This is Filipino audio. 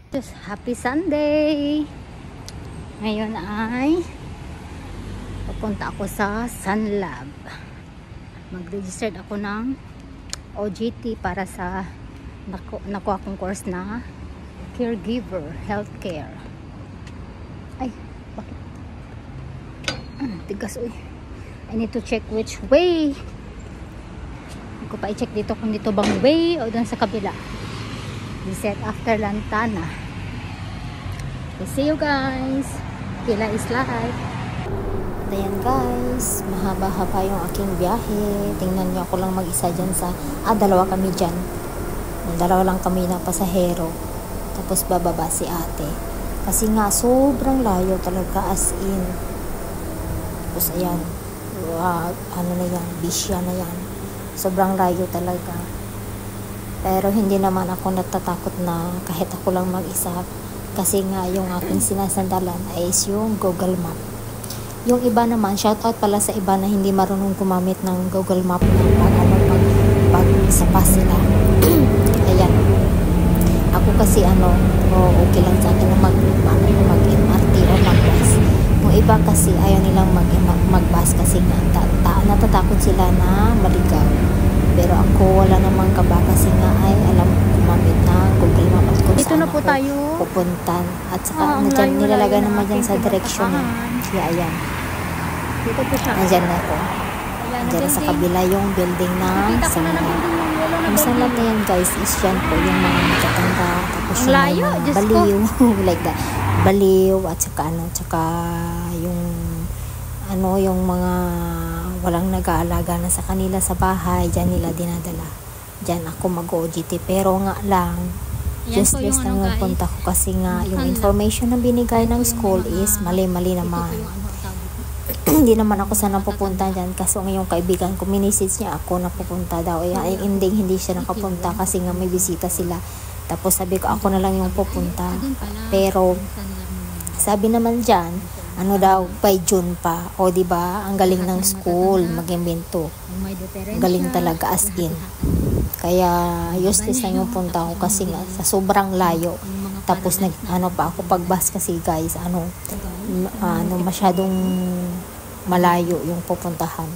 Just happy Sunday! Ngayon ay pupunta ako sa Sunlab. Mag-register ako ng OJT para sa nakuha kong course na caregiver, healthcare. Ay, bakit? Tigas, uy. I need to check which way. Hindi ko pa i-check dito kung dito bang way o doon sa kabila. Reset after Lantana. Okay, see you guys. Kila is live. Ayan guys, mahaba-haba yung aking biyahe. Tingnan nyo, ako lang mag-isa dyan sa dalawa kami dyan. Dalawa lang kami na pasahero. Tapos bababa si ate. Kasi nga sobrang layo talaga, as in. Tapos ayan, ano na yan, bisya na yan. Sobrang layo talaga. Pero hindi naman ako natatakot na kahit ako lang mag-isa. Kasi nga yung aking sinasandalan is yung Google Map. Yung iba naman, shoutout pala sa iba na hindi marunong gumamit ng Google Map na pag sa bus sila. Ayan. Ako kasi okay lang sa akin na mag-MRT o mag-bus. Yung iba kasi ayaw nilang mag-bus kasi nga natatakot sila na maligaw. Pero ako wala namang kaba kasi nga ay alam gumamit na Google Map at kung dito saan na po ako tayo pupuntan. At saka nilalagay naman dyan sa direction na. Kaya ayan. dito po siya. Nandyan na ako. Nandyan sa kabila yung building na Sunlab. Yung Sunlab na yan guys is yan po yung mga matatanda. Tapos yung layo, mga baliw. Like that. Baliw at saka yung mga walang nag-aalaga na sa kanila sa bahay, dyan nila dinadala. Dyan ako mag-OJT. Pero nga lang, useless lang yung punta ko kasi nga yung information na binigay ng school is mali-mali naman. Hindi naman ako sana pupunta dyan kasi ngayong kaibigan ko, minisits niya ako na pupunta daw. Ay, hindi siya nakapunta kasi nga may bisita sila. Tapos sabi ko, ako na lang yung pupunta. Pero, sabi naman dyan, daw, by June pa. O, diba? Ang galing ng school, mag-invento. Galing talaga, as in. Kaya, useless lang yung punta ko kasi nga, sa sobrang layo. Tapos, pa ako pag-bus kasi, guys, masyadong malayo yung pupuntahan.